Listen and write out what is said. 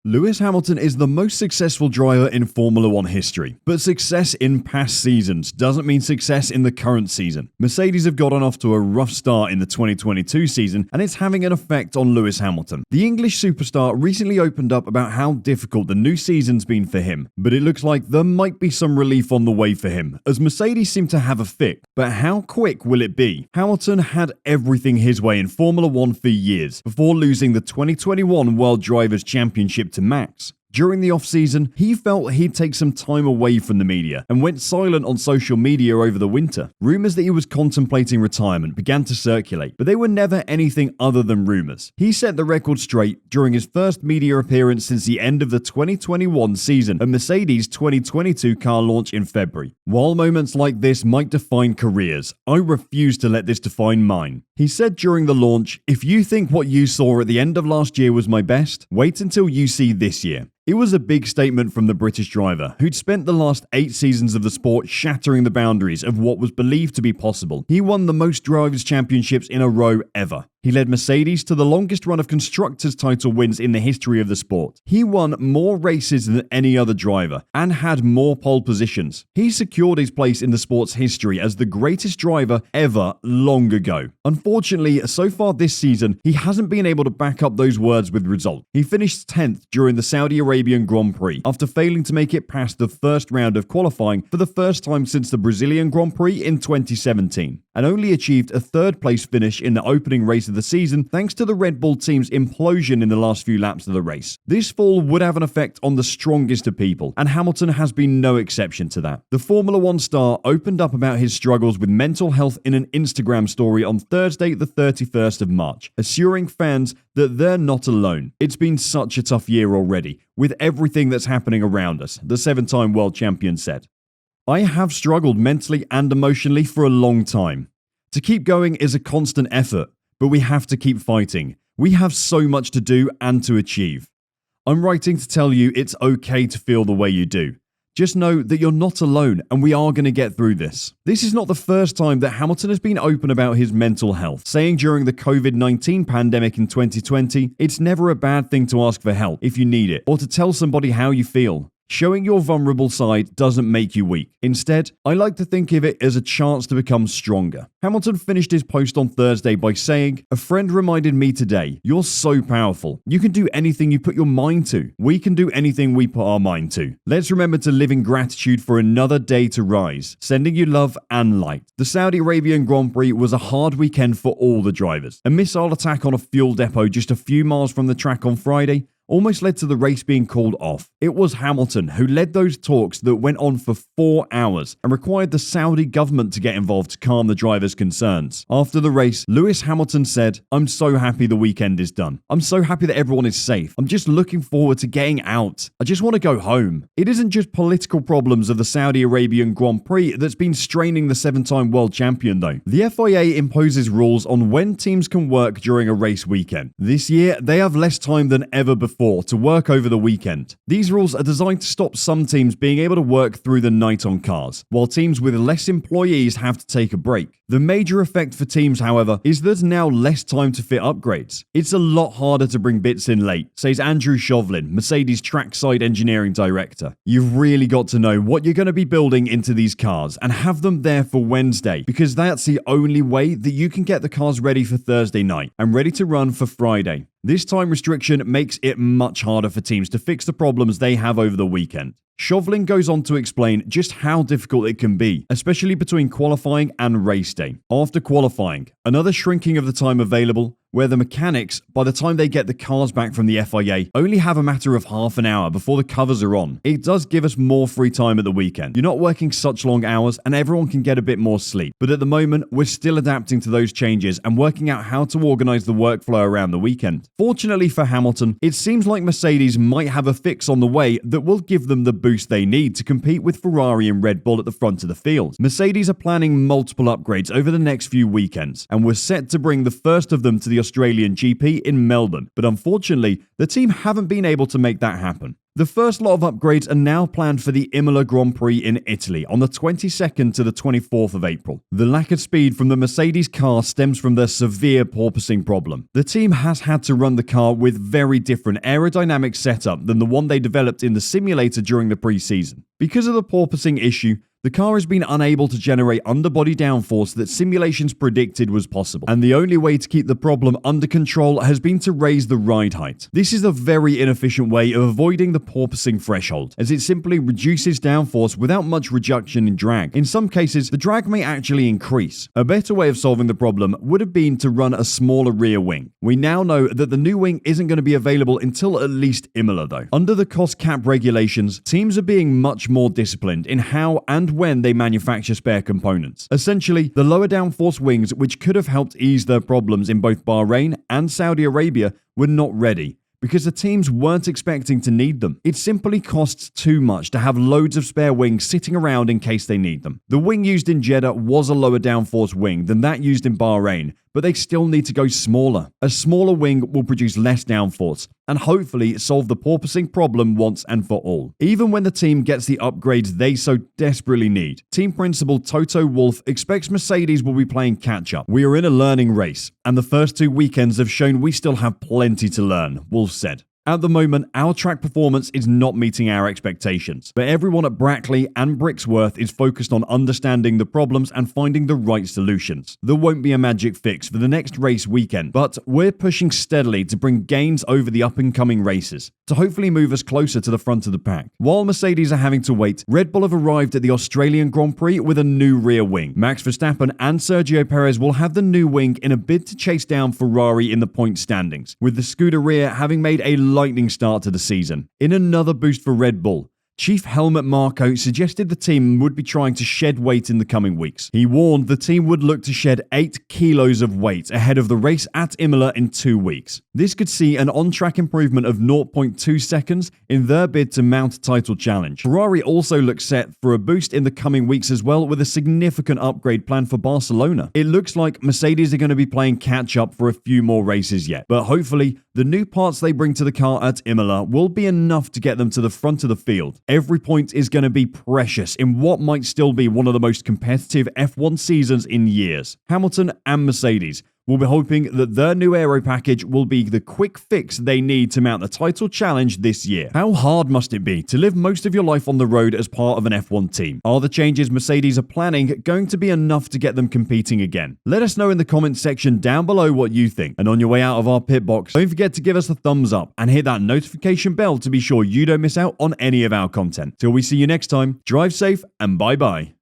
Lewis Hamilton is the most successful driver in Formula One history, but success in past seasons doesn't mean success in the current season. Mercedes have gotten off to a rough start in the 2022 season, and it's having an effect on Lewis Hamilton. The English superstar recently opened up about how difficult the new season's been for him, but it looks like there might be some relief on the way for him, as Mercedes seem to have a fix. But how quick will it be? Hamilton had everything his way in Formula One for years, before losing the 2021 World Drivers' Championship to Max. During the off-season, he felt he'd take some time away from the media and went silent on social media over the winter. Rumors that he was contemplating retirement began to circulate, but they were never anything other than rumors. He set the record straight during his first media appearance since the end of the 2021 season at Mercedes' 2022 car launch in February. While moments like this might define careers, I refuse to let this define mine. He said during the launch, "If you think what you saw at the end of last year was my best, wait until you see this year." It was a big statement from the British driver, who'd spent the last 8 seasons of the sport shattering the boundaries of what was believed to be possible. He won the most drivers' championships in a row ever. He led Mercedes to the longest run of constructors' title wins in the history of the sport. He won more races than any other driver and had more pole positions. He secured his place in the sport's history as the greatest driver ever long ago. Unfortunately, so far this season, he hasn't been able to back up those words with results. He finished 10th during the Saudi Arabian Grand Prix after failing to make it past the first round of qualifying for the first time since the Brazilian Grand Prix in 2017, and only achieved a third-place finish in the opening race of the season thanks to the Red Bull team's implosion in the last few laps of the race. This fall would have an effect on the strongest of people, and Hamilton has been no exception to that. The Formula One star opened up about his struggles with mental health in an Instagram story on Thursday, the 31st of March, assuring fans that they're not alone. "It's been such a tough year already, with everything that's happening around us," the 7-time world champion said. "I have struggled mentally and emotionally for a long time. To keep going is a constant effort, but we have to keep fighting. We have so much to do and to achieve. I'm writing to tell you it's okay to feel the way you do. Just know that you're not alone and we are going to get through this." This is not the first time that Hamilton has been open about his mental health, saying during the COVID-19 pandemic in 2020, "It's never a bad thing to ask for help if you need it, or to tell somebody how you feel. Showing your vulnerable side doesn't make you weak. Instead, I like to think of it as a chance to become stronger." Hamilton finished his post on Thursday by saying, "A friend reminded me today, you're so powerful. You can do anything you put your mind to. We can do anything we put our mind to. Let's remember to live in gratitude for another day to rise. Sending you love and light." The Saudi Arabian Grand Prix was a hard weekend for all the drivers. A missile attack on a fuel depot just a few miles from the track on Friday almost led to the race being called off. It was Hamilton who led those talks that went on for 4 hours and required the Saudi government to get involved to calm the drivers' concerns. After the race, Lewis Hamilton said, "I'm so happy the weekend is done. I'm so happy that everyone is safe. I'm just looking forward to getting out. I just want to go home." It isn't just political problems of the Saudi Arabian Grand Prix that's been straining the 7-time world champion though. The FIA imposes rules on when teams can work during a race weekend. This year, they have less time than ever before to work over the weekend. These rules are designed to stop some teams being able to work through the night on cars, while teams with less employees have to take a break. The major effect for teams, however, is there's now less time to fit upgrades. "It's a lot harder to bring bits in late," says Andrew Shovlin, Mercedes trackside engineering director. "You've really got to know what you're going to be building into these cars and have them there for Wednesday, because that's the only way that you can get the cars ready for Thursday night and ready to run for Friday. This time restriction makes it much harder for teams to fix the problems they have over the weekend." Shovlin goes on to explain just how difficult it can be, especially between qualifying and race day. After qualifying, another shrinking of the time available, where the mechanics, by the time they get the cars back from the FIA, only have a matter of half an hour before the covers are on. It does give us more free time at the weekend. You're not working such long hours and everyone can get a bit more sleep. But at the moment, we're still adapting to those changes and working out how to organize the workflow around the weekend. Fortunately for Hamilton, it seems like Mercedes might have a fix on the way that will give them the boost they need to compete with Ferrari and Red Bull at the front of the field. Mercedes are planning multiple upgrades over the next few weekends and we're set to bring the first of them to the Australian GP in Melbourne, but unfortunately, the team haven't been able to make that happen. The first lot of upgrades are now planned for the Imola Grand Prix in Italy on the 22nd to the 24th of April. The lack of speed from the Mercedes car stems from their severe porpoising problem. The team has had to run the car with very different aerodynamic setup than the one they developed in the simulator during the preseason. Because of the porpoising issue, the car has been unable to generate underbody downforce that simulations predicted was possible, and the only way to keep the problem under control has been to raise the ride height. This is a very inefficient way of avoiding the porpoising threshold, as it simply reduces downforce without much reduction in drag. In some cases, the drag may actually increase. A better way of solving the problem would have been to run a smaller rear wing. We now know that the new wing isn't going to be available until at least Imola though. Under the cost cap regulations, teams are being much more disciplined in how and when they manufacture spare components. Essentially, the lower downforce wings, which could have helped ease their problems in both Bahrain and Saudi Arabia, were not ready because the teams weren't expecting to need them. It simply costs too much to have loads of spare wings sitting around in case they need them. The wing used in Jeddah was a lower downforce wing than that used in Bahrain, but they still need to go smaller. A smaller wing will produce less downforce and hopefully solve the porpoising problem once and for all. Even when the team gets the upgrades they so desperately need, team principal Toto Wolff expects Mercedes will be playing catch-up. "We are in a learning race, and the first 2 weekends have shown we still have plenty to learn," Wolff said. At the moment, our track performance is not meeting our expectations, but everyone at Brackley and Brixworth is focused on understanding the problems and finding the right solutions. There won't be a magic fix for the next race weekend, but we're pushing steadily to bring gains over the up-and-coming races, to hopefully move us closer to the front of the pack. While Mercedes are having to wait, Red Bull have arrived at the Australian Grand Prix with a new rear wing. Max Verstappen and Sergio Perez will have the new wing in a bid to chase down Ferrari in the point standings, with the Scuderia having made a lightning start to the season. In another boost for Red Bull, Chief Helmut Marko suggested the team would be trying to shed weight in the coming weeks. He warned the team would look to shed 8 kilos of weight ahead of the race at Imola in 2 weeks. This could see an on-track improvement of 0.2 seconds in their bid to mount a title challenge. Ferrari also looks set for a boost in the coming weeks as well, with a significant upgrade planned for Barcelona. It looks like Mercedes are going to be playing catch-up for a few more races yet, but hopefully the new parts they bring to the car at Imola will be enough to get them to the front of the field. Every point is going to be precious in what might still be one of the most competitive F1 seasons in years. Hamilton and Mercedes will be hoping that their new aero package will be the quick fix they need to mount the title challenge this year. How hard must it be to live most of your life on the road as part of an F1 team? Are the changes Mercedes are planning going to be enough to get them competing again? Let us know in the comments section down below what you think. And on your way out of our pit box, don't forget to give us a thumbs up and hit that notification bell to be sure you don't miss out on any of our content. Till we see you next time, drive safe and bye-bye.